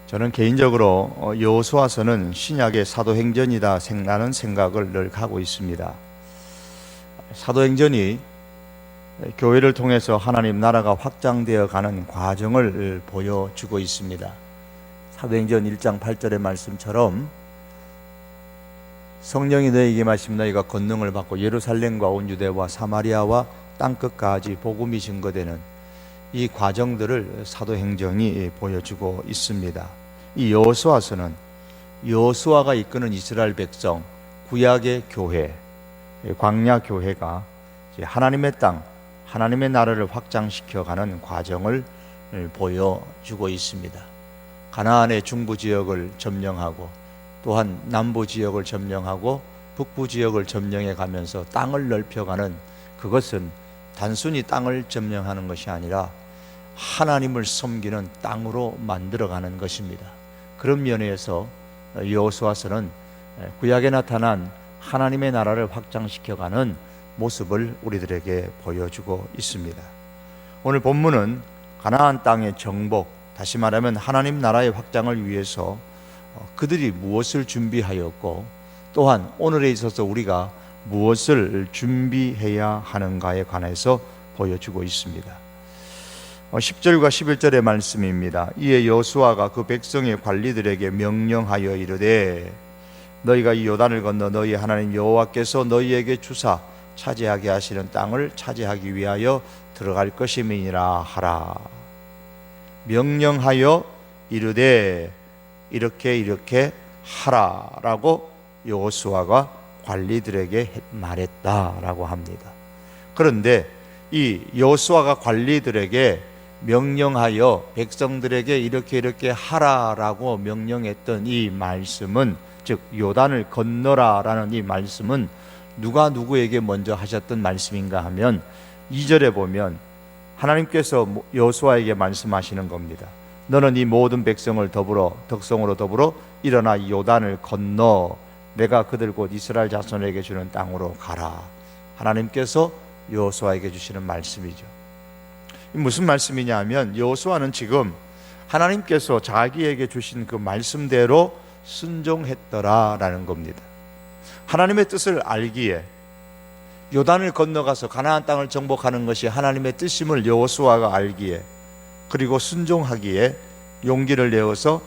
저는 개인적으로 여호수아서는 신약의 사도행전이다 라는 생각을 늘 하고 있습니다. 사도행전이 교회를 통해서 하나님 나라가 확장되어 가는 과정을 보여주고 있습니다. 사도행전 1장 8절의 말씀처럼 성령이 너희에게 임하시면 너희가 권능을 받고 예루살렘과 온 유대와 사마리아와 땅끝까지 복음이 증거되는 이 과정들을 사도행전이 보여주고 있습니다. 이 여호수아서는 여호수아가 이끄는 이스라엘 백성, 구약의 교회, 광야 교회가 하나님의 땅, 하나님의 나라를 확장시켜가는 과정을 보여주고 있습니다. 가나안의 중부 지역을 점령하고 또한 남부 지역을 점령하고 북부 지역을 점령해 가면서 땅을 넓혀가는, 그것은 단순히 땅을 점령하는 것이 아니라 하나님을 섬기는 땅으로 만들어가는 것입니다. 그런 면에서 여호수아서는 구약에 나타난 하나님의 나라를 확장시켜가는 모습을 우리들에게 보여주고 있습니다. 오늘 본문은 가나안 땅의 정복, 다시 말하면 하나님 나라의 확장을 위해서 그들이 무엇을 준비하였고 또한 오늘에 있어서 우리가 무엇을 준비해야 하는가에 관해서 보여주고 있습니다. 10절과 11절의 말씀입니다. 이에 여호수아가 그 백성의 관리들에게 명령하여 이르되 너희가 이 요단을 건너 너희 하나님 여호와께서 너희에게 주사 차지하게 하시는 땅을 차지하기 위하여 들어갈 것임이니라 하라. 명령하여 이르되 이렇게 하라라고 여호수아가 관리들에게 말했다라고 합니다. 그런데 이 여호수아가 관리들에게 명령하여 백성들에게 이렇게 하라라고 명령했던 이 말씀은, 즉 요단을 건너라라는 이 말씀은 누가 누구에게 먼저 하셨던 말씀인가 하면 2절에 보면 하나님께서 여호수아에게 말씀하시는 겁니다. 너는 이 모든 백성을 덕성으로 더불어 일어나 이 요단을 건너 내가 그들 곧 이스라엘 자손에게 주는 땅으로 가라. 하나님께서 여호수아에게 주시는 말씀이죠. 무슨 말씀이냐 하면 여호수아는 지금 하나님께서 자기에게 주신 그 말씀대로 순종했더라라는 겁니다. 하나님의 뜻을 알기에 요단을 건너가서 가나안 땅을 정복하는 것이 하나님의 뜻임을 여호수아가 알기에, 그리고 순종하기에 용기를 내어서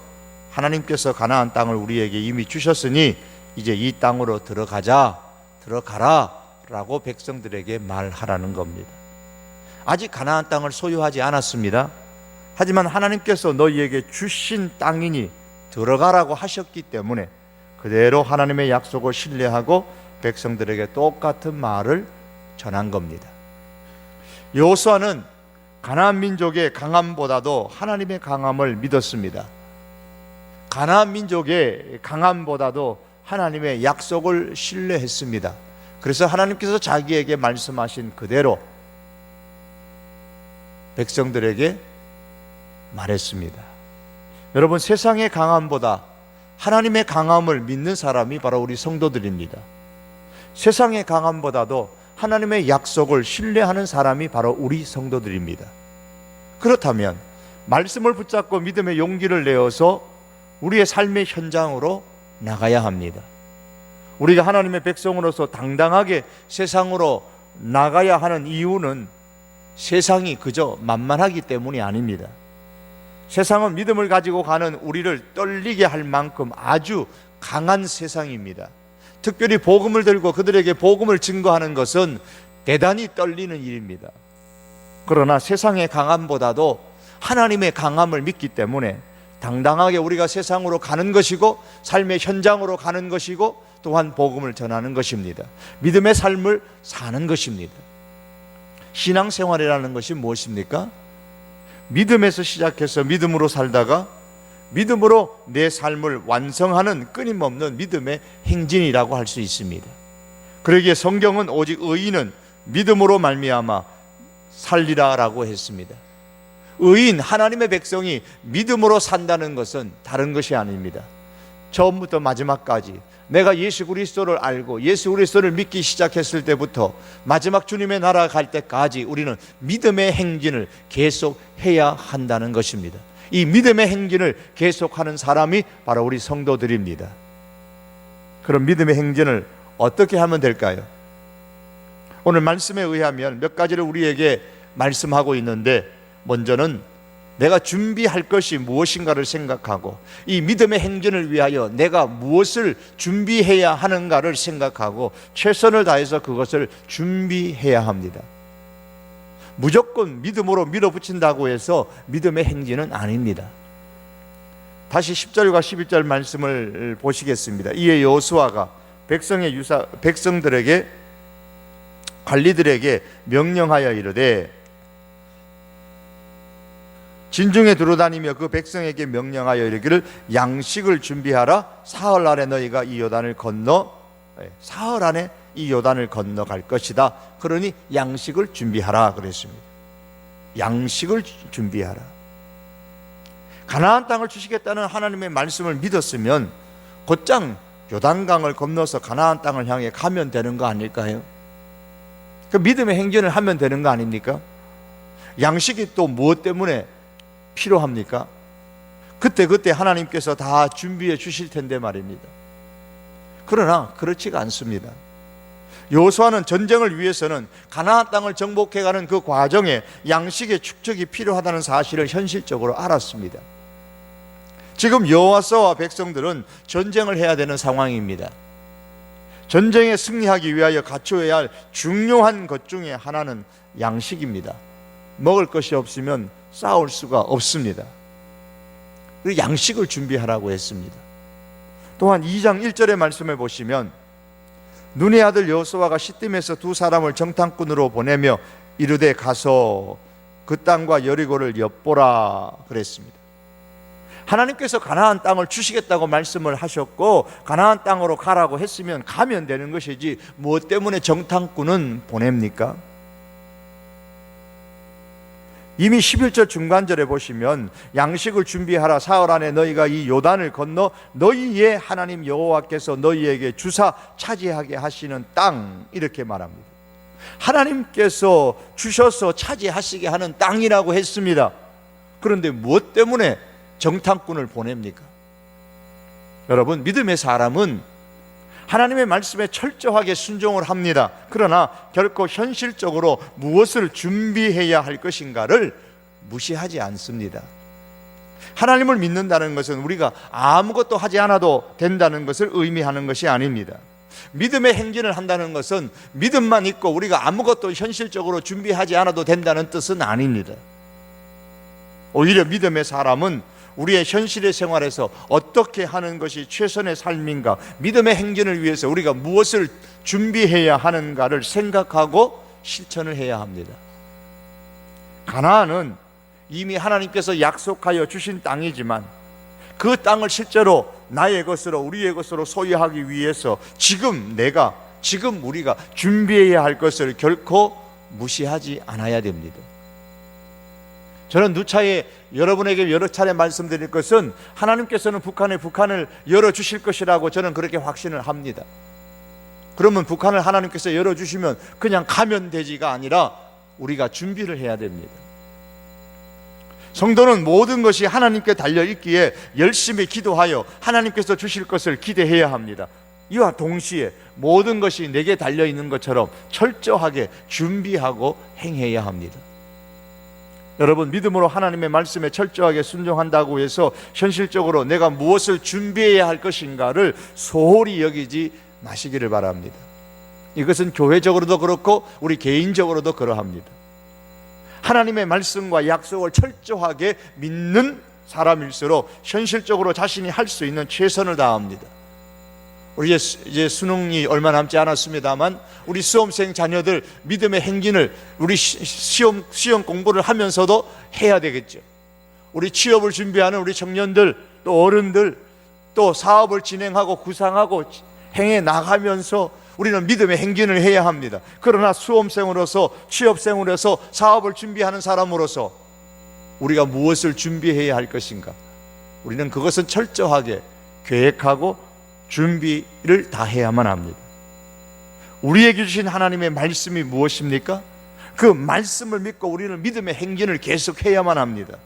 하나님께서 가나안 땅을 우리에게 이미 주셨으니 이제 이 땅으로 들어가라 라고 백성들에게 말하라는 겁니다. 아직 가나안 땅을 소유하지 않았습니다. 하지만 하나님께서 너희에게 주신 땅이니 들어가라고 하셨기 때문에 그대로 하나님의 약속을 신뢰하고 백성들에게 똑같은 말을 전한 겁니다. 여호수아는 가나안 민족의 강함보다도 하나님의 강함을 믿었습니다. 가나안 민족의 강함보다도 하나님의 약속을 신뢰했습니다. 그래서 하나님께서 자기에게 말씀하신 그대로 백성들에게 말했습니다. 여러분, 세상의 강함보다 하나님의 강함을 믿는 사람이 바로 우리 성도들입니다. 세상의 강함보다도 하나님의 약속을 신뢰하는 사람이 바로 우리 성도들입니다. 그렇다면 말씀을 붙잡고 믿음의 용기를 내어서 우리의 삶의 현장으로 나가야 합니다. 우리가 하나님의 백성으로서 당당하게 세상으로 나가야 하는 이유는 세상이 그저 만만하기 때문이 아닙니다. 세상은 믿음을 가지고 가는 우리를 떨리게 할 만큼 아주 강한 세상입니다. 특별히 복음을 들고 그들에게 복음을 증거하는 것은 대단히 떨리는 일입니다. 그러나 세상의 강함보다도 하나님의 강함을 믿기 때문에 당당하게 우리가 세상으로 가는 것이고 삶의 현장으로 가는 것이고 또한 복음을 전하는 것입니다. 믿음의 삶을 사는 것입니다. 신앙생활이라는 것이 무엇입니까? 믿음에서 시작해서 믿음으로 살다가 믿음으로 내 삶을 완성하는 끊임없는 믿음의 행진이라고 할 수 있습니다. 그러기에 성경은 오직 의인은 믿음으로 말미암아 살리라라고 했습니다. 의인, 하나님의 백성이 믿음으로 산다는 것은 다른 것이 아닙니다. 처음부터 마지막까지 내가 예수 그리스도를 알고 예수 그리스도를 믿기 시작했을 때부터 마지막 주님의 나라 갈 때까지 우리는 믿음의 행진을 계속 해야 한다는 것입니다. 이 믿음의 행진을 계속하는 사람이 바로 우리 성도들입니다. 그럼 믿음의 행진을 어떻게 하면 될까요? 오늘 말씀에 의하면 몇 가지를 우리에게 말씀하고 있는데, 먼저는 내가 준비할 것이 무엇인가를 생각하고 이 믿음의 행진을 위하여 내가 무엇을 준비해야 하는가를 생각하고 최선을 다해서 그것을 준비해야 합니다. 무조건 믿음으로 밀어붙인다고 해서 믿음의 행진은 아닙니다. 다시 10절과 11절 말씀을 보시겠습니다. 이에 여호수아가 백성들에게 관리들에게 명령하여 이르되, 진중에 두루다니며 그 백성에게 명령하여 이르기를 양식을 준비하라. 사흘 안에 너희가 이 요단을 건너 사흘 안에 이 요단을 건너갈 것이다. 그러니 양식을 준비하라 그랬습니다. 양식을 준비하라. 가나안 땅을 주시겠다는 하나님의 말씀을 믿었으면 곧장 요단강을 건너서 가나안 땅을 향해 가면 되는 거 아닐까요? 그 믿음의 행진을 하면 되는 거 아닙니까? 양식이 또 무엇 때문에 필요합니까? 그때 하나님께서 다 준비해 주실 텐데 말입니다. 그러나 그렇지가 않습니다. 여호수아는 전쟁을 위해서는 가나안 땅을 정복해가는 그 과정에 양식의 축적이 필요하다는 사실을 현실적으로 알았습니다. 지금 여호수아와 백성들은 전쟁을 해야 되는 상황입니다. 전쟁에 승리하기 위하여 갖추어야 할 중요한 것 중에 하나는 양식입니다. 먹을 것이 없으면 싸울 수가 없습니다. 그래서 양식을 준비하라고 했습니다. 또한 2장 1절의 말씀을 보시면 눈의 아들 여호수아가 시딤에서 두 사람을 정탐꾼으로 보내며 이르되 가서 그 땅과 여리고를 엿보라 그랬습니다. 하나님께서 가나안 땅을 주시겠다고 말씀을 하셨고 가나안 땅으로 가라고 했으면 가면 되는 것이지 무엇 때문에 정탐꾼은 보냅니까? 이미 11절 중간절에 보시면 양식을 준비하라. 사흘 안에 너희가 이 요단을 건너 너희의 하나님 여호와께서 너희에게 주사 차지하게 하시는 땅, 이렇게 말합니다. 하나님께서 주셔서 차지하시게 하는 땅이라고 했습니다. 그런데 무엇 때문에 정탐꾼을 보냅니까? 여러분, 믿음의 사람은 하나님의 말씀에 철저하게 순종을 합니다. 그러나 결코 현실적으로 무엇을 준비해야 할 것인가를 무시하지 않습니다. 하나님을 믿는다는 것은 우리가 아무것도 하지 않아도 된다는 것을 의미하는 것이 아닙니다. 믿음의 행진을 한다는 것은 믿음만 있고 우리가 아무것도 현실적으로 준비하지 않아도 된다는 뜻은 아닙니다. 오히려 믿음의 사람은 우리의 현실의 생활에서 어떻게 하는 것이 최선의 삶인가, 믿음의 행진을 위해서 우리가 무엇을 준비해야 하는가를 생각하고 실천을 해야 합니다. 가나안은 이미 하나님께서 약속하여 주신 땅이지만 그 땅을 실제로 나의 것으로, 우리의 것으로 소유하기 위해서 지금 우리가 준비해야 할 것을 결코 무시하지 않아야 됩니다. 저는 누차에 여러분에게 여러 차례 말씀드릴 것은 하나님께서는 북한을 열어주실 것이라고 저는 그렇게 확신을 합니다. 그러면 북한을 하나님께서 열어주시면 그냥 가면 되지가 아니라 우리가 준비를 해야 됩니다. 성도는 모든 것이 하나님께 달려있기에 열심히 기도하여 하나님께서 주실 것을 기대해야 합니다. 이와 동시에 모든 것이 내게 달려있는 것처럼 철저하게 준비하고 행해야 합니다. 여러분, 믿음으로 하나님의 말씀에 철저하게 순종한다고 해서 현실적으로 내가 무엇을 준비해야 할 것인가를 소홀히 여기지 마시기를 바랍니다. 이것은 교회적으로도 그렇고 우리 개인적으로도 그러합니다. 하나님의 말씀과 약속을 철저하게 믿는 사람일수록 현실적으로 자신이 할 수 있는 최선을 다합니다. 우리 이제 수능이 얼마 남지 않았습니다만 우리 수험생 자녀들 믿음의 행진을 우리 시험 공부를 하면서도 해야 되겠죠. 우리 취업을 준비하는 우리 청년들, 또 어른들, 또 사업을 진행하고 구상하고 행해 나가면서 우리는 믿음의 행진을 해야 합니다. 그러나 수험생으로서, 취업생으로서, 사업을 준비하는 사람으로서 우리가 무엇을 준비해야 할 것인가, 우리는 그것은 철저하게 계획하고 준비를 다 해야만 합니다. 우리에게 주신 하나님의 말씀이 무엇입니까? 그 말씀을 믿고 우리는 믿음의 행진을 계속해야만 합니다.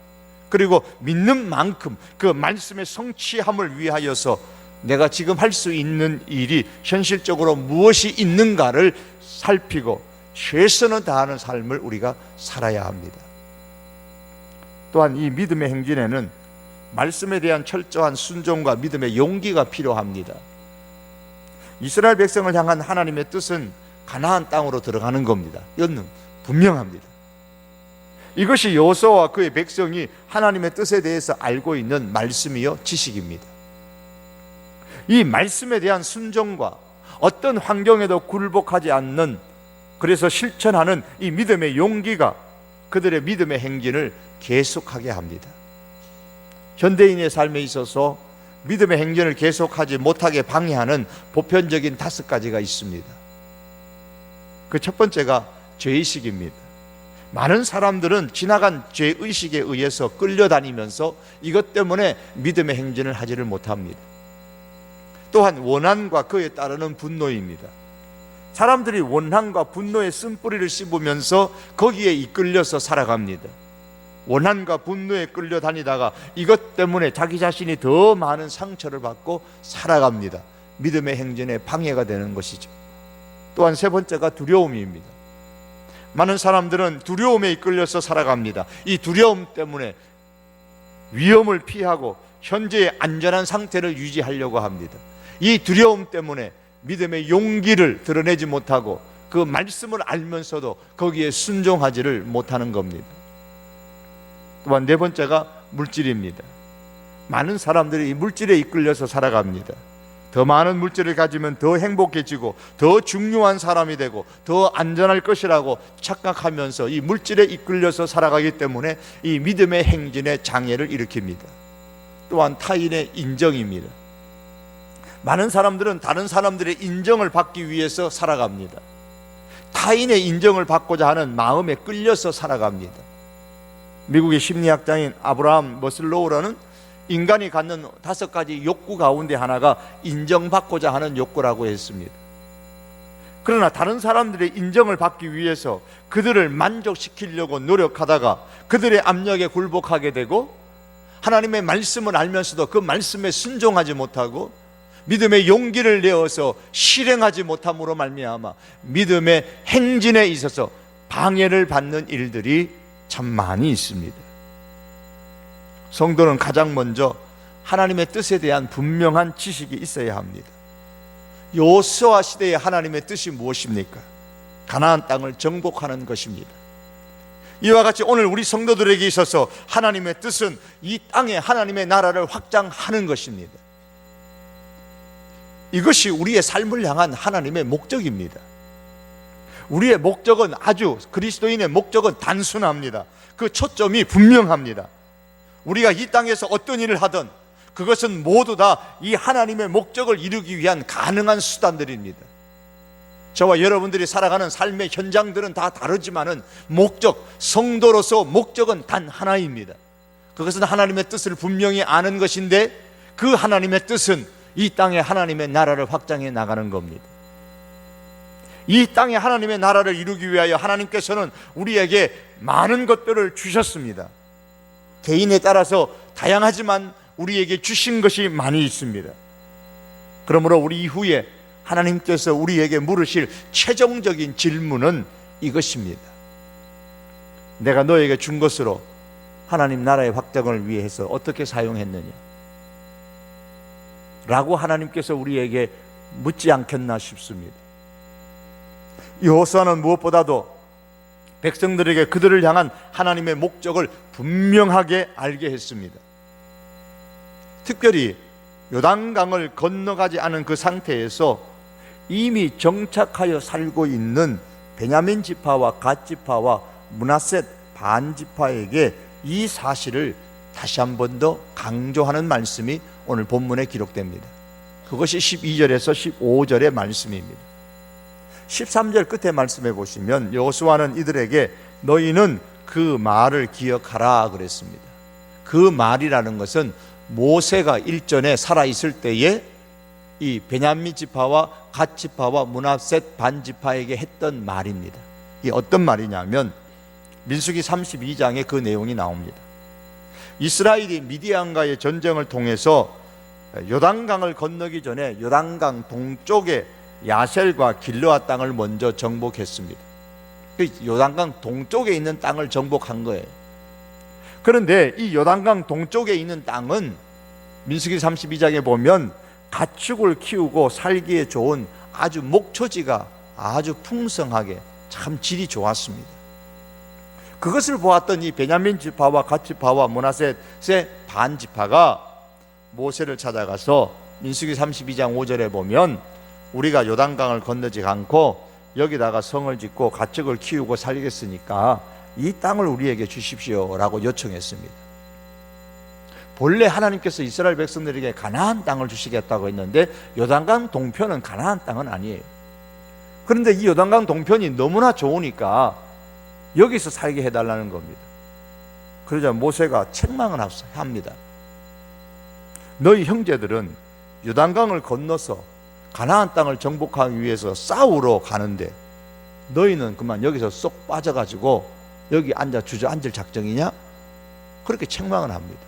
그리고 믿는 만큼 그 말씀의 성취함을 위하여서 내가 지금 할 수 있는 일이 현실적으로 무엇이 있는가를 살피고 최선을 다하는 삶을 우리가 살아야 합니다. 또한 이 믿음의 행진에는 말씀에 대한 철저한 순종과 믿음의 용기가 필요합니다. 이스라엘 백성을 향한 하나님의 뜻은 가나안 땅으로 들어가는 겁니다. 이건 분명합니다. 이것이 여호수아와 그의 백성이 하나님의 뜻에 대해서 알고 있는 말씀이요 지식입니다. 이 말씀에 대한 순종과 어떤 환경에도 굴복하지 않는, 그래서 실천하는 이 믿음의 용기가 그들의 믿음의 행진을 계속하게 합니다. 현대인의 삶에 있어서 믿음의 행진을 계속하지 못하게 방해하는 보편적인 5가지가 있습니다. 그 첫 번째가 죄의식입니다. 많은 사람들은 지나간 죄의식에 의해서 끌려다니면서 이것 때문에 믿음의 행진을 하지를 못합니다. 또한 원한과 그에 따르는 분노입니다. 사람들이 원한과 분노의 쓴뿌리를 씹으면서 거기에 이끌려서 살아갑니다. 원한과 분노에 끌려다니다가 이것 때문에 자기 자신이 더 많은 상처를 받고 살아갑니다. 믿음의 행진에 방해가 되는 것이죠. 또한 세 번째가 두려움입니다. 많은 사람들은 두려움에 이끌려서 살아갑니다. 이 두려움 때문에 위험을 피하고 현재의 안전한 상태를 유지하려고 합니다. 이 두려움 때문에 믿음의 용기를 드러내지 못하고 그 말씀을 알면서도 거기에 순종하지를 못하는 겁니다. 또한 네 번째가 물질입니다. 많은 사람들이 이 물질에 이끌려서 살아갑니다. 더 많은 물질을 가지면 더 행복해지고 더 중요한 사람이 되고 더 안전할 것이라고 착각하면서 이 물질에 이끌려서 살아가기 때문에 이 믿음의 행진에 장애를 일으킵니다. 또한 타인의 인정입니다. 많은 사람들은 다른 사람들의 인정을 받기 위해서 살아갑니다. 타인의 인정을 받고자 하는 마음에 끌려서 살아갑니다. 미국의 심리학자인 아브라함 머슬로우라는 인간이 갖는 5가지 욕구 가운데 하나가 인정받고자 하는 욕구라고 했습니다. 그러나 다른 사람들의 인정을 받기 위해서 그들을 만족시키려고 노력하다가 그들의 압력에 굴복하게 되고 하나님의 말씀을 알면서도 그 말씀에 순종하지 못하고 믿음의 용기를 내어서 실행하지 못함으로 말미암아 믿음의 행진에 있어서 방해를 받는 일들이 참 많이 있습니다. 성도는 가장 먼저 하나님의 뜻에 대한 분명한 지식이 있어야 합니다. 여호수아 시대의 하나님의 뜻이 무엇입니까? 가나안 땅을 정복하는 것입니다. 이와 같이 오늘 우리 성도들에게 있어서 하나님의 뜻은 이 땅에 하나님의 나라를 확장하는 것입니다. 이것이 우리의 삶을 향한 하나님의 목적입니다. 우리의 목적은 그리스도인의 목적은 단순합니다. 그 초점이 분명합니다. 우리가 이 땅에서 어떤 일을 하든 그것은 모두 다 이 하나님의 목적을 이루기 위한 가능한 수단들입니다. 저와 여러분들이 살아가는 삶의 현장들은 다 다르지만은 성도로서 목적은 단 하나입니다. 그것은 하나님의 뜻을 분명히 아는 것인데 그 하나님의 뜻은 이 땅에 하나님의 나라를 확장해 나가는 겁니다. 이 땅에 하나님의 나라를 이루기 위하여 하나님께서는 우리에게 많은 것들을 주셨습니다. 개인에 따라서 다양하지만 우리에게 주신 것이 많이 있습니다. 그러므로 우리 이후에 하나님께서 우리에게 물으실 최종적인 질문은 이것입니다. 내가 너에게 준 것으로 하나님 나라의 확장을 위해서 어떻게 사용했느냐 라고 하나님께서 우리에게 묻지 않겠나 싶습니다. 여호수아는 무엇보다도 백성들에게 그들을 향한 하나님의 목적을 분명하게 알게 했습니다. 특별히 요단강을 건너가지 않은 그 상태에서 이미 정착하여 살고 있는 베냐민 지파와 갓 지파와 므낫셋 반 지파에게 이 사실을 다시 한 번 더 강조하는 말씀이 오늘 본문에 기록됩니다. 그것이 12절에서 15절의 말씀입니다. 13절 끝에 말씀해 보시면 여호수아는 이들에게 너희는 그 말을 기억하라 그랬습니다. 그 말이라는 것은 모세가 일전에 살아있을 때에 이 베냐민 지파와 갓 지파와 므낫셋 반 지파에게 했던 말입니다. 이게 어떤 말이냐면 민수기 32장에 그 내용이 나옵니다. 이스라엘이 미디안과의 전쟁을 통해서 요단강을 건너기 전에 요단강 동쪽에 야셀과 길르앗 땅을 먼저 정복했습니다. 요단강 동쪽에 있는 땅을 정복한 거예요. 그런데 이 요단강 동쪽에 있는 땅은 민수기 32장에 보면 가축을 키우고 살기에 좋은 아주 목초지가 아주 풍성하게 참 질이 좋았습니다. 그것을 보았던 이 베냐민 지파와 갓 지파와 므낫셋의 반 지파가 모세를 찾아가서 민수기 32장 5절에 보면 우리가 요단강을 건너지 않고 여기다가 성을 짓고 가축을 키우고 살겠으니까 이 땅을 우리에게 주십시오 라고 요청했습니다. 본래 하나님께서 이스라엘 백성들에게 가나안 땅을 주시겠다고 했는데 요단강 동편은 가나안 땅은 아니에요. 그런데 이 요단강 동편이 너무나 좋으니까 여기서 살게 해달라는 겁니다. 그러자 모세가 책망을 합니다. 너희 형제들은 요단강을 건너서 가나안 땅을 정복하기 위해서 싸우러 가는데 너희는 그만 여기서 쏙 빠져가지고 여기 앉아 주저앉을 작정이냐? 그렇게 책망을 합니다.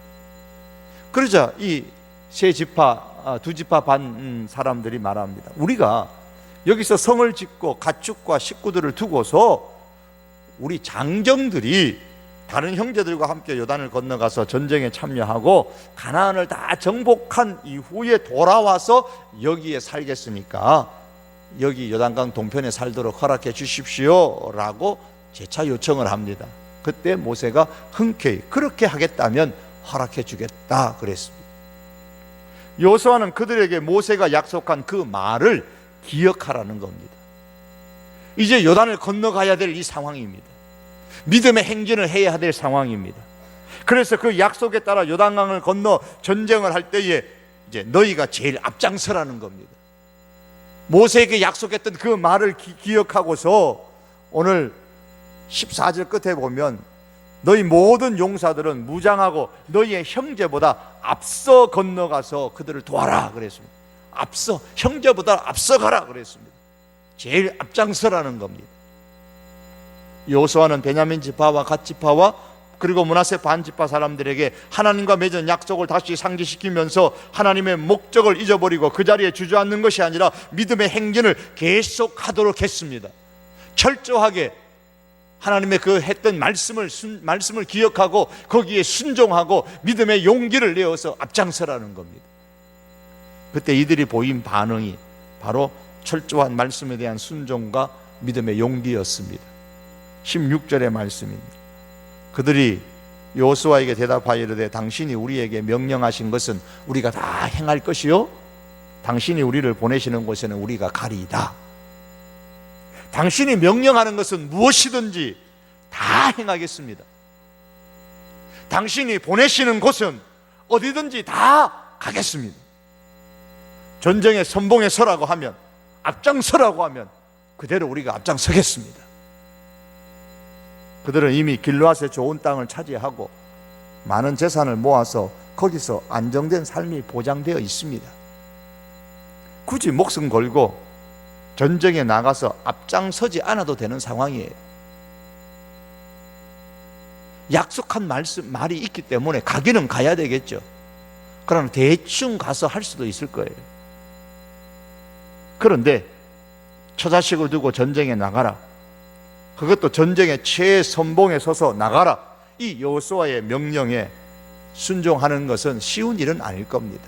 그러자 이 세 지파, 두 지파 반 사람들이 말합니다. 우리가 여기서 성을 짓고 가축과 식구들을 두고서 우리 장정들이 다른 형제들과 함께 요단을 건너가서 전쟁에 참여하고 가나안을 다 정복한 이후에 돌아와서 여기에 살겠으니까 여기 요단강 동편에 살도록 허락해 주십시오 라고 재차 요청을 합니다. 그때 모세가 흔쾌히 그렇게 하겠다면 허락해 주겠다 그랬습니다. 여호수아는 그들에게 모세가 약속한 그 말을 기억하라는 겁니다. 이제 요단을 건너가야 될 이 상황입니다. 믿음의 행진을 해야 될 상황입니다. 그래서 그 약속에 따라 요단강을 건너 전쟁을 할 때에 이제 너희가 제일 앞장서라는 겁니다. 모세에게 약속했던 그 말을 기억하고서 오늘 14절 끝에 보면 너희 모든 용사들은 무장하고 너희의 형제보다 앞서 건너가서 그들을 도와라 그랬습니다. 앞서, 형제보다 앞서가라 그랬습니다. 제일 앞장서라는 겁니다. 여호수아는 베냐민 지파와 갓 지파와 그리고 므낫세 반 지파 사람들에게 하나님과 맺은 약속을 다시 상기시키면서 하나님의 목적을 잊어버리고 그 자리에 주저앉는 것이 아니라 믿음의 행진을 계속하도록 했습니다. 철저하게 하나님의 그 했던 말씀을 기억하고 거기에 순종하고 믿음의 용기를 내어서 앞장서라는 겁니다. 그때 이들이 보인 반응이 바로 철저한 말씀에 대한 순종과 믿음의 용기였습니다. 16절의 말씀입니다. 그들이 여호수아에게 대답하여 이르되 당신이 우리에게 명령하신 것은 우리가 다 행할 것이요 당신이 우리를 보내시는 곳에는 우리가 가리이다. 당신이 명령하는 것은 무엇이든지 다 행하겠습니다. 당신이 보내시는 곳은 어디든지 다 가겠습니다. 전쟁의 선봉에 서라고 하면, 앞장서라고 하면 그대로 우리가 앞장서겠습니다. 그들은 이미 길르앗의 좋은 땅을 차지하고 많은 재산을 모아서 거기서 안정된 삶이 보장되어 있습니다. 굳이 목숨 걸고 전쟁에 나가서 앞장서지 않아도 되는 상황이에요. 약속한 말이 있기 때문에 가기는 가야 되겠죠. 그러나 대충 가서 할 수도 있을 거예요. 그런데 처자식을 두고 전쟁에 나가라, 그것도 전쟁의 최선봉에 서서 나가라, 이 여호수아의 명령에 순종하는 것은 쉬운 일은 아닐 겁니다.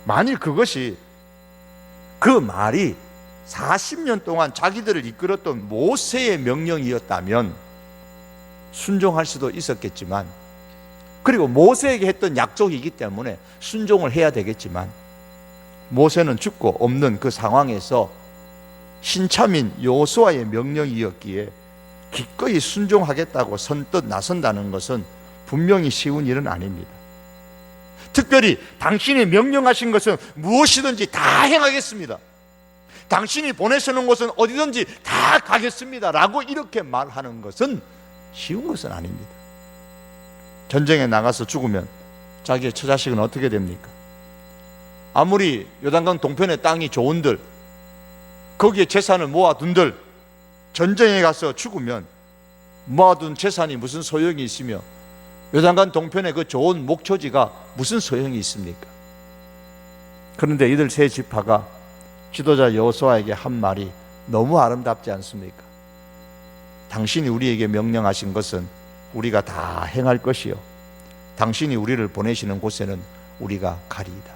만일 그것이, 그 말이 40년 동안 자기들을 이끌었던 모세의 명령이었다면 순종할 수도 있었겠지만, 그리고 모세에게 했던 약속이기 때문에 순종을 해야 되겠지만, 모세는 죽고 없는 그 상황에서 신참인 여호수아의 명령이었기에 기꺼이 순종하겠다고 선뜻 나선다는 것은 분명히 쉬운 일은 아닙니다. 특별히 당신이 명령하신 것은 무엇이든지 다 행하겠습니다, 당신이 보내시는 곳은 어디든지 다 가겠습니다 라고 이렇게 말하는 것은 쉬운 것은 아닙니다. 전쟁에 나가서 죽으면 자기의 처자식은 어떻게 됩니까? 아무리 요단강 동편의 땅이 좋은들, 거기에 재산을 모아둔들, 전쟁에 가서 죽으면 모아둔 재산이 무슨 소용이 있으며 요단강 동편에 그 좋은 목초지가 무슨 소용이 있습니까? 그런데 이들 세 지파가 지도자 여호수아에게 한 말이 너무 아름답지 않습니까? 당신이 우리에게 명령하신 것은 우리가 다 행할 것이요, 당신이 우리를 보내시는 곳에는 우리가 가리이다.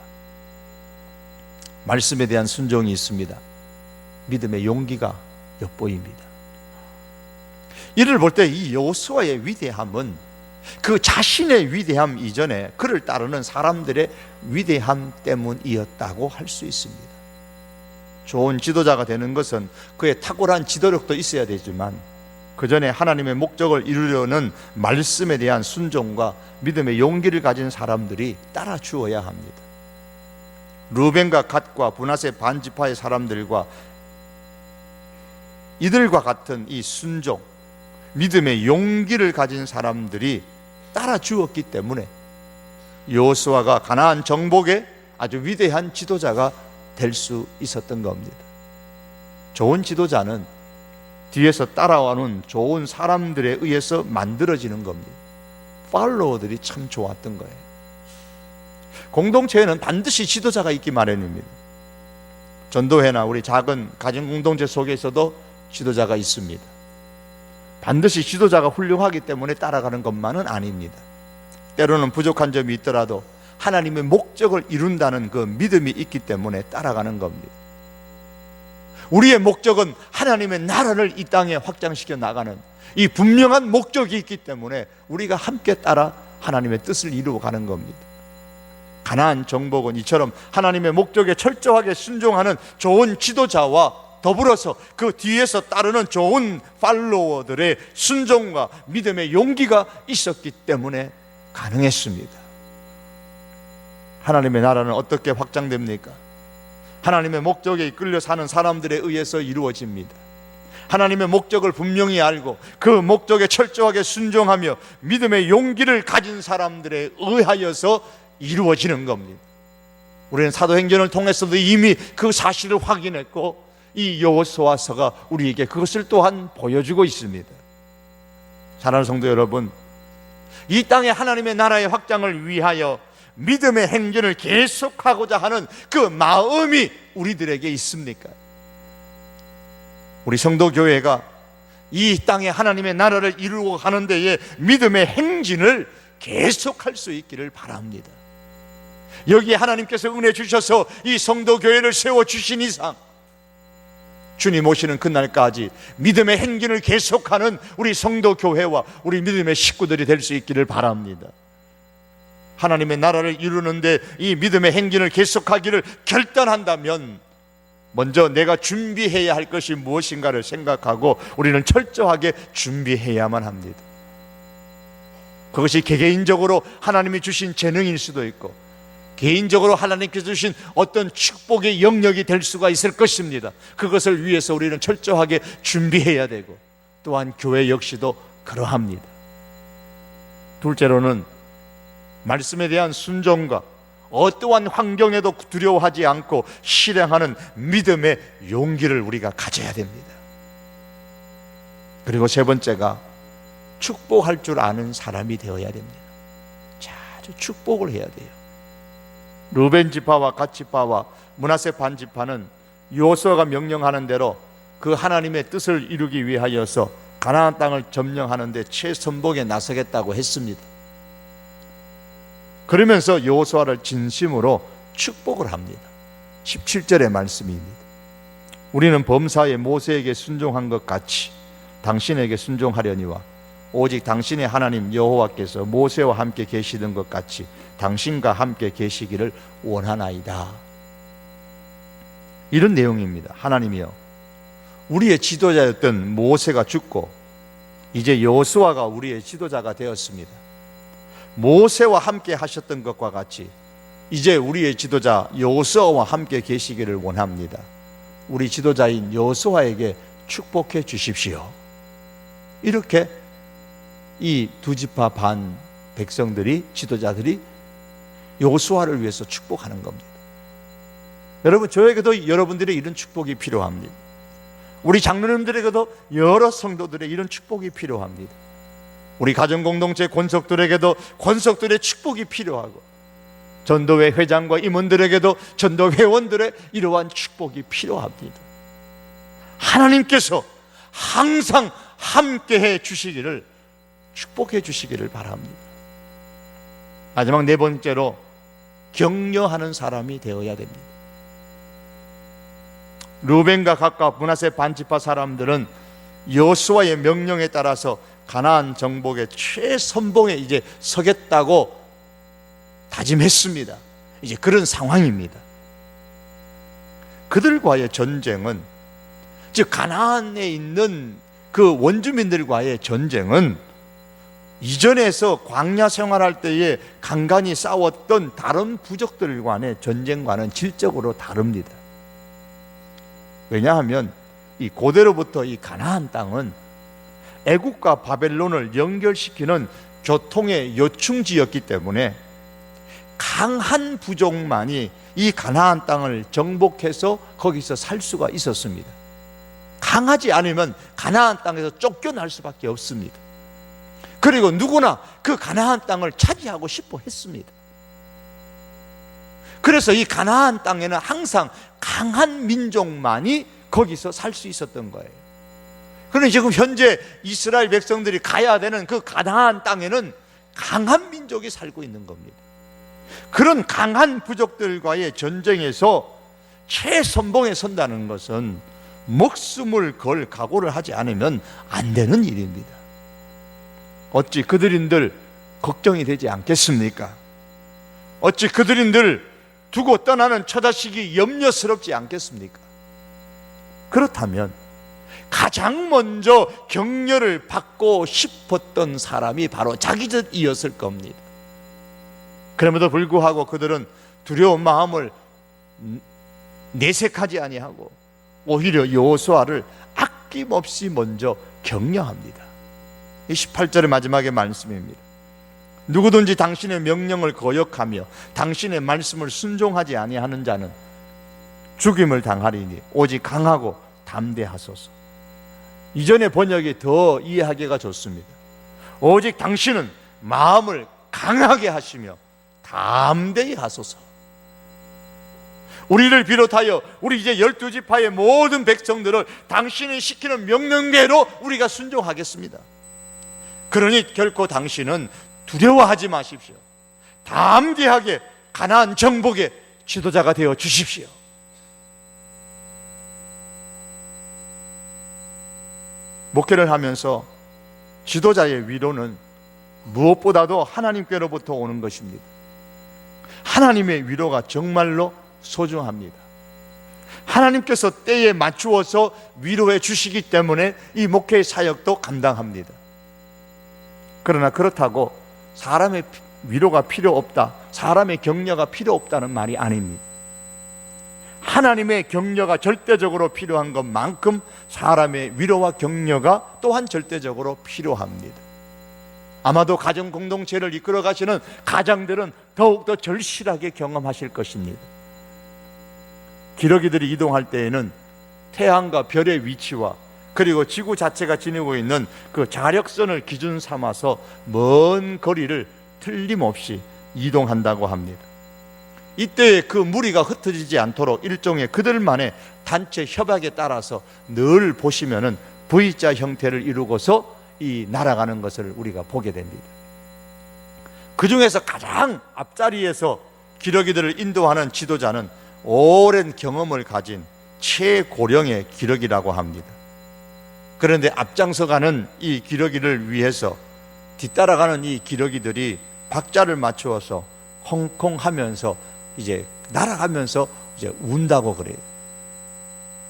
말씀에 대한 순종이 있습니다. 믿음의 용기가 엿보입니다. 이를 볼 때 이 여호수아의 위대함은 그 자신의 위대함 이전에 그를 따르는 사람들의 위대함 때문이었다고 할 수 있습니다. 좋은 지도자가 되는 것은 그의 탁월한 지도력도 있어야 되지만 그 전에 하나님의 목적을 이루려는 말씀에 대한 순종과 믿음의 용기를 가진 사람들이 따라 주어야 합니다. 루벤과 갓과 므낫세 반지파의 사람들과 이들과 같은 이 순종, 믿음의 용기를 가진 사람들이 따라 주었기 때문에 여호수아가 가나안 정복의 아주 위대한 지도자가 될 수 있었던 겁니다. 좋은 지도자는 뒤에서 따라와는 좋은 사람들에 의해서 만들어지는 겁니다. 팔로워들이 참 좋았던 거예요. 공동체에는 반드시 지도자가 있기 마련입니다. 전도회나 우리 작은 가정 공동체 속에서도 지도자가 있습니다. 반드시 지도자가 훌륭하기 때문에 따라가는 것만은 아닙니다. 때로는 부족한 점이 있더라도 하나님의 목적을 이룬다는 그 믿음이 있기 때문에 따라가는 겁니다. 우리의 목적은 하나님의 나라를 이 땅에 확장시켜 나가는 이 분명한 목적이 있기 때문에 우리가 함께 따라 하나님의 뜻을 이루어가는 겁니다. 가나안 정복은 이처럼 하나님의 목적에 철저하게 순종하는 좋은 지도자와 더불어서 그 뒤에서 따르는 좋은 팔로워들의 순종과 믿음의 용기가 있었기 때문에 가능했습니다. 하나님의 나라는 어떻게 확장됩니까? 하나님의 목적에 이끌려 사는 사람들에 의해서 이루어집니다. 하나님의 목적을 분명히 알고 그 목적에 철저하게 순종하며 믿음의 용기를 가진 사람들에 의하여서 이루어지는 겁니다. 우리는 사도행전을 통해서도 이미 그 사실을 확인했고 이 여호수아서가 우리에게 그것을 또한 보여주고 있습니다. 사랑하는 성도 여러분, 이 땅에 하나님의 나라의 확장을 위하여 믿음의 행진을 계속하고자 하는 그 마음이 우리들에게 있습니까? 우리 성도교회가 이 땅에 하나님의 나라를 이루어 가는 데에 믿음의 행진을 계속할 수 있기를 바랍니다. 여기에 하나님께서 은혜 주셔서 이 성도교회를 세워주신 이상 주님 오시는 그날까지 믿음의 행진을 계속하는 우리 성도교회와 우리 믿음의 식구들이 될 수 있기를 바랍니다. 하나님의 나라를 이루는데 이 믿음의 행진을 계속하기를 결단한다면 먼저 내가 준비해야 할 것이 무엇인가를 생각하고 우리는 철저하게 준비해야만 합니다. 그것이 개개인적으로 하나님이 주신 재능일 수도 있고 개인적으로 하나님께서 주신 어떤 축복의 영역이 될 수가 있을 것입니다. 그것을 위해서 우리는 철저하게 준비해야 되고 또한 교회 역시도 그러합니다. 둘째로는 말씀에 대한 순종과 어떠한 환경에도 두려워하지 않고 실행하는 믿음의 용기를 우리가 가져야 됩니다. 그리고 세 번째가 축복할 줄 아는 사람이 되어야 됩니다. 자주 축복을 해야 돼요. 루벤 지파와 갓 지파와 므낫세 반 지파는 여호수아가 명령하는 대로 그 하나님의 뜻을 이루기 위하여서 가나안 땅을 점령하는데 최선봉에 나서겠다고 했습니다. 그러면서 여호수아를 진심으로 축복을 합니다. 17절의 말씀입니다. 우리는 범사에 모세에게 순종한 것 같이 당신에게 순종하려니와 오직 당신의 하나님 여호와께서 모세와 함께 계시던 것 같이 당신과 함께 계시기를 원하나이다. 이런 내용입니다. 하나님이여, 우리의 지도자였던 모세가 죽고 이제 여호수아가 우리의 지도자가 되었습니다. 모세와 함께 하셨던 것과 같이 이제 우리의 지도자 여호수아와 함께 계시기를 원합니다. 우리 지도자인 여호수아에게 축복해 주십시오. 이렇게 이 두 지파 반 백성들이, 지도자들이 여호수아를 위해서 축복하는 겁니다. 여러분, 저에게도 여러분들의 이런 축복이 필요합니다. 우리 장로님들에게도 여러 성도들의 이런 축복이 필요합니다. 우리 가정공동체 권속들에게도 권속들의 축복이 필요하고, 전도회 회장과 임원들에게도 전도 회원들의 이러한 축복이 필요합니다. 하나님께서 항상 함께해 주시기를, 축복해 주시기를 바랍니다. 마지막 네 번째로, 격려하는 사람이 되어야 됩니다. 루벤과 갓과 므낫세 반지파 사람들은 여호수아의 명령에 따라서 가나안 정복의 최선봉에 이제 서겠다고 다짐했습니다. 이제 그런 상황입니다. 그들과의 전쟁은, 즉 가나안에 있는 그 원주민들과의 전쟁은 이전에서 광야 생활할 때에 간간히 싸웠던 다른 부족들과의 전쟁과는 질적으로 다릅니다. 왜냐하면 이 고대로부터 이 가나안 땅은 애국과 바벨론을 연결시키는 교통의 요충지였기 때문에 강한 부족만이 이 가나안 땅을 정복해서 거기서 살 수가 있었습니다. 강하지 않으면 가나안 땅에서 쫓겨날 수밖에 없습니다. 그리고 누구나 그 가나안 땅을 차지하고 싶어 했습니다. 그래서 이 가나안 땅에는 항상 강한 민족만이 거기서 살 수 있었던 거예요. 그런데 지금 현재 이스라엘 백성들이 가야 되는 그 가나안 땅에는 강한 민족이 살고 있는 겁니다. 그런 강한 부족들과의 전쟁에서 최선봉에 선다는 것은 목숨을 걸 각오를 하지 않으면 안 되는 일입니다. 어찌 그들인들 걱정이 되지 않겠습니까? 어찌 그들인들 두고 떠나는 처자식이 염려스럽지 않겠습니까? 그렇다면 가장 먼저 격려를 받고 싶었던 사람이 바로 자기들이었을 겁니다. 그럼에도 불구하고 그들은 두려운 마음을 내색하지 아니하고 오히려 여호수아를 아낌없이 먼저 격려합니다. 이 18절의 마지막의 말씀입니다. 누구든지 당신의 명령을 거역하며 당신의 말씀을 순종하지 아니하는 자는 죽임을 당하리니 오직 강하고 담대하소서. 이전의 번역이 더 이해하기가 좋습니다. 오직 당신은 마음을 강하게 하시며 담대히 하소서. 우리를 비롯하여 우리 이제 12지파의 모든 백성들을 당신이 시키는 명령대로 우리가 순종하겠습니다. 그러니 결코 당신은 두려워하지 마십시오. 담대하게 가나안 정복의 지도자가 되어 주십시오. 목회를 하면서 지도자의 위로는 무엇보다도 하나님께로부터 오는 것입니다. 하나님의 위로가 정말로 소중합니다. 하나님께서 때에 맞추어서 위로해 주시기 때문에 이 목회의 사역도 감당합니다. 그러나 그렇다고 사람의 위로가 필요 없다, 사람의 격려가 필요 없다는 말이 아닙니다. 하나님의 격려가 절대적으로 필요한 것만큼 사람의 위로와 격려가 또한 절대적으로 필요합니다. 아마도 가정 공동체를 이끌어 가시는 가장들은 더욱더 절실하게 경험하실 것입니다. 기러기들이 이동할 때에는 태양과 별의 위치와 그리고 지구 자체가 지니고 있는 그 자력선을 기준 삼아서 먼 거리를 틀림없이 이동한다고 합니다. 이때 그 무리가 흩어지지 않도록 일종의 그들만의 단체 협약에 따라서 늘 보시면은 V자 형태를 이루고서 이 날아가는 것을 우리가 보게 됩니다. 그 중에서 가장 앞자리에서 기러기들을 인도하는 지도자는 오랜 경험을 가진 최고령의 기러기라고 합니다. 그런데 앞장서가는 이 기러기를 위해서 뒤따라가는 이 기러기들이 박자를 맞추어서 콩콩 하면서 이제 날아가면서 이제 운다고 그래요.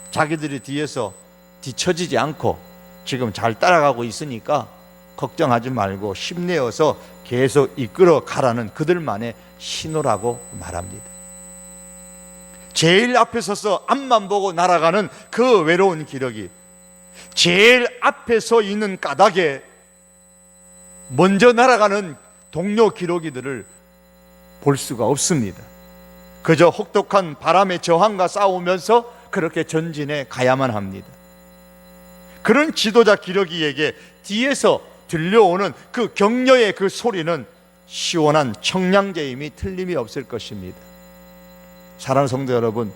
자기들이 뒤에서 뒤처지지 않고 지금 잘 따라가고 있으니까 걱정하지 말고 힘내어서 계속 이끌어 가라는 그들만의 신호라고 말합니다. 제일 앞에 서서 앞만 보고 날아가는 그 외로운 기러기, 제일 앞에 서 있는 까닭에 먼저 날아가는 동료 기러기들을 볼 수가 없습니다. 그저 혹독한 바람의 저항과 싸우면서 그렇게 전진해 가야만 합니다. 그런 지도자 기러기에게 뒤에서 들려오는 그 격려의 그 소리는 시원한 청량제임이 틀림이 없을 것입니다. 사랑하는 성도 여러분,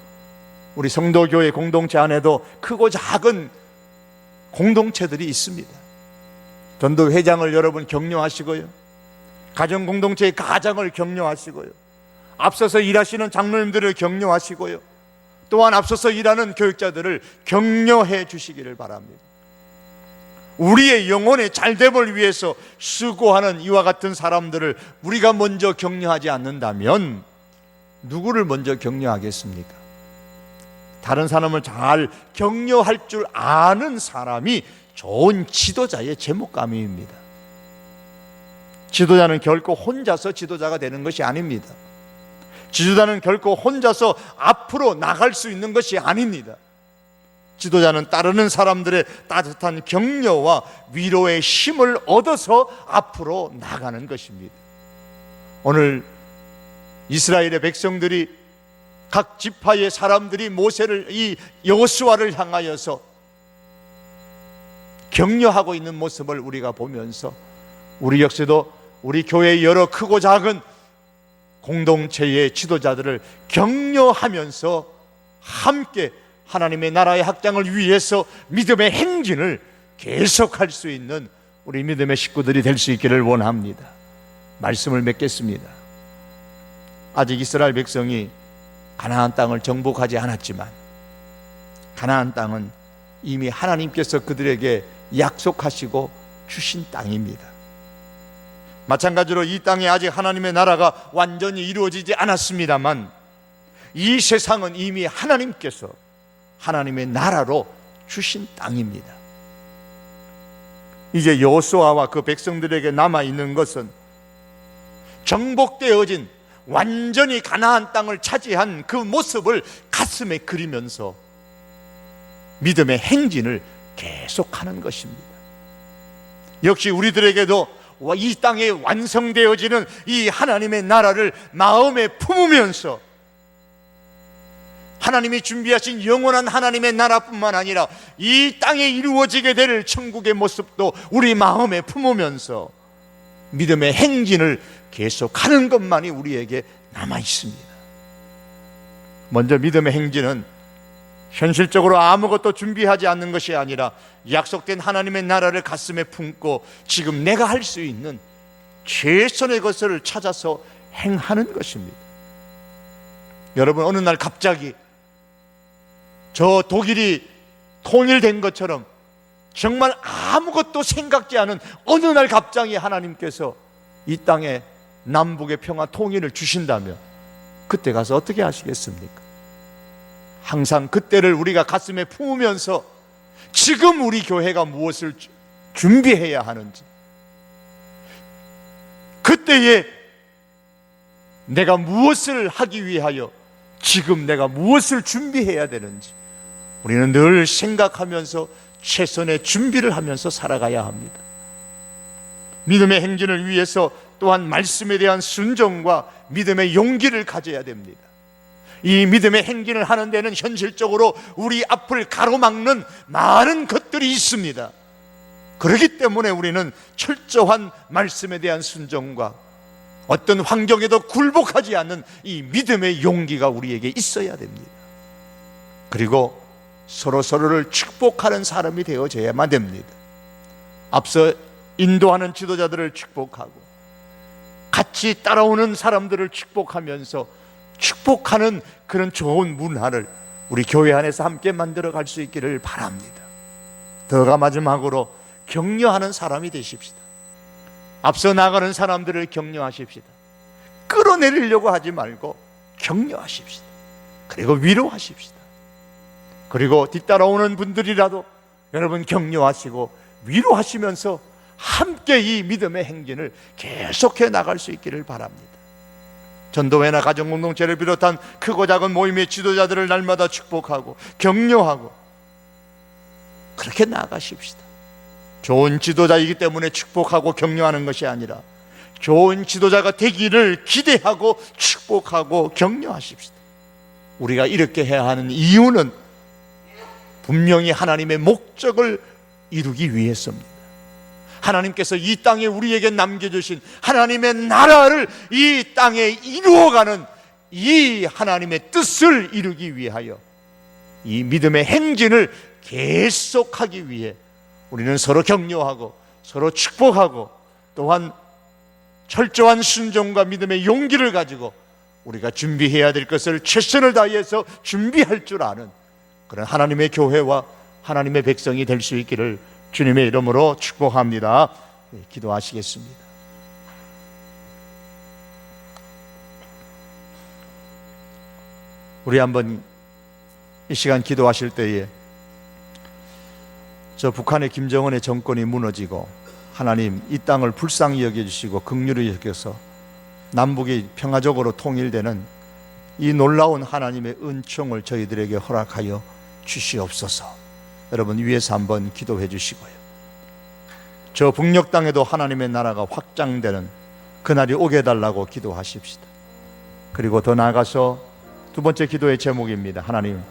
우리 성도교회 공동체 안에도 크고 작은 공동체들이 있습니다. 전도 회장을 여러분 격려하시고요, 가정 공동체의 가장을 격려하시고요, 앞서서 일하시는 장로님들을 격려하시고요, 또한 앞서서 일하는 교육자들을 격려해 주시기를 바랍니다. 우리의 영혼의 잘됨을 위해서 수고하는 이와 같은 사람들을 우리가 먼저 격려하지 않는다면 누구를 먼저 격려하겠습니까? 다른 사람을 잘 격려할 줄 아는 사람이 좋은 지도자의 제목감입니다. 지도자는 결코 혼자서 지도자가 되는 것이 아닙니다. 지도자는 결코 혼자서 앞으로 나갈 수 있는 것이 아닙니다. 지도자는 따르는 사람들의 따뜻한 격려와 위로의 힘을 얻어서 앞으로 나가는 것입니다. 오늘 이스라엘의 백성들이, 각 지파의 사람들이 모세를, 이 여호수아를 향하여서 격려하고 있는 모습을 우리가 보면서 우리 역시도 우리 교회의 여러 크고 작은 공동체의 지도자들을 격려하면서 함께 하나님의 나라의 확장을 위해서 믿음의 행진을 계속할 수 있는 우리 믿음의 식구들이 될 수 있기를 원합니다. 말씀을 맺겠습니다. 아직 이스라엘 백성이 가나안 땅을 정복하지 않았지만 가나안 땅은 이미 하나님께서 그들에게 약속하시고 주신 땅입니다. 마찬가지로 이 땅에 아직 하나님의 나라가 완전히 이루어지지 않았습니다만 이 세상은 이미 하나님께서 하나님의 나라로 주신 땅입니다. 이제 여호수아와 그 백성들에게 남아있는 것은 정복되어진 완전히 가나안 땅을 차지한 그 모습을 가슴에 그리면서 믿음의 행진을 계속하는 것입니다. 역시 우리들에게도 이 땅에 완성되어지는 이 하나님의 나라를 마음에 품으면서 하나님이 준비하신 영원한 하나님의 나라뿐만 아니라 이 땅에 이루어지게 될 천국의 모습도 우리 마음에 품으면서 믿음의 행진을 계속하는 것만이 우리에게 남아 있습니다. 먼저 믿음의 행진은 현실적으로 아무것도 준비하지 않는 것이 아니라 약속된 하나님의 나라를 가슴에 품고 지금 내가 할 수 있는 최선의 것을 찾아서 행하는 것입니다. 여러분, 어느 날 갑자기 저 독일이 통일된 것처럼 정말 아무것도 생각지 않은 어느 날 갑자기 하나님께서 이 땅에 남북의 평화 통일을 주신다면 그때 가서 어떻게 하시겠습니까? 항상 그때를 우리가 가슴에 품으면서 지금 우리 교회가 무엇을 준비해야 하는지, 그때에 내가 무엇을 하기 위하여 지금 내가 무엇을 준비해야 되는지 우리는 늘 생각하면서 최선의 준비를 하면서 살아가야 합니다. 믿음의 행진을 위해서 또한 말씀에 대한 순종과 믿음의 용기를 가져야 됩니다. 이 믿음의 행진을 하는 데는 현실적으로 우리 앞을 가로막는 많은 것들이 있습니다. 그렇기 때문에 우리는 철저한 말씀에 대한 순종과 어떤 환경에도 굴복하지 않는 이 믿음의 용기가 우리에게 있어야 됩니다. 그리고 서로를 축복하는 사람이 되어져야만 됩니다. 앞서 인도하는 지도자들을 축복하고 같이 따라오는 사람들을 축복하면서 축복하는 그런 좋은 문화를 우리 교회 안에서 함께 만들어 갈 수 있기를 바랍니다. 더가 마지막으로 격려하는 사람이 되십시다. 앞서 나가는 사람들을 격려하십시다. 끌어내리려고 하지 말고 격려하십시다. 그리고 위로하십시다. 그리고 뒤따라오는 분들이라도 여러분 격려하시고 위로하시면서 함께 이 믿음의 행진을 계속해 나갈 수 있기를 바랍니다. 전도회나 가정공동체를 비롯한 크고 작은 모임의 지도자들을 날마다 축복하고 격려하고 그렇게 나아가십시다. 좋은 지도자이기 때문에 축복하고 격려하는 것이 아니라 좋은 지도자가 되기를 기대하고 축복하고 격려하십시다. 우리가 이렇게 해야 하는 이유는 분명히 하나님의 목적을 이루기 위해서입니다. 하나님께서 이 땅에 우리에게 남겨주신 하나님의 나라를 이 땅에 이루어가는 이 하나님의 뜻을 이루기 위하여 이 믿음의 행진을 계속하기 위해 우리는 서로 격려하고 서로 축복하고 또한 철저한 순종과 믿음의 용기를 가지고 우리가 준비해야 될 것을 최선을 다해서 준비할 줄 아는 그런 하나님의 교회와 하나님의 백성이 될 수 있기를 주님의 이름으로 축복합니다. 기도하시겠습니다. 우리 한번 이 시간 기도하실 때에 저 북한의 김정은의 정권이 무너지고 하나님 이 땅을 불쌍히 여겨주시고 긍휼히 여겨서 남북이 평화적으로 통일되는 이 놀라운 하나님의 은총을 저희들에게 허락하여 주시옵소서. 여러분 위에서 한번 기도해 주시고요. 저 북녘 땅에도 하나님의 나라가 확장되는 그날이 오게 해달라고 기도하십시다. 그리고 더 나아가서 두 번째 기도의 제목입니다. 하나님,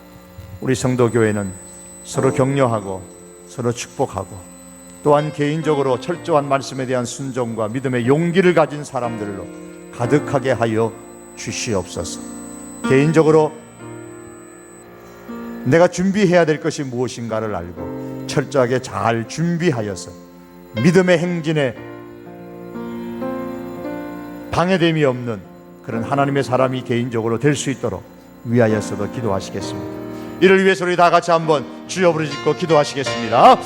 우리 성도교회는 서로 격려하고 서로 축복하고 또한 개인적으로 철저한 말씀에 대한 순종과 믿음의 용기를 가진 사람들로 가득하게 하여 주시옵소서. 개인적으로 내가 준비해야 될 것이 무엇인가를 알고 철저하게 잘 준비하여서 믿음의 행진에 방해됨이 없는 그런 하나님의 사람이 개인적으로 될 수 있도록 위하여서도 기도하시겠습니다. 이를 위해서 우리 다 같이 한번 주여 부르짖고 기도하시겠습니다.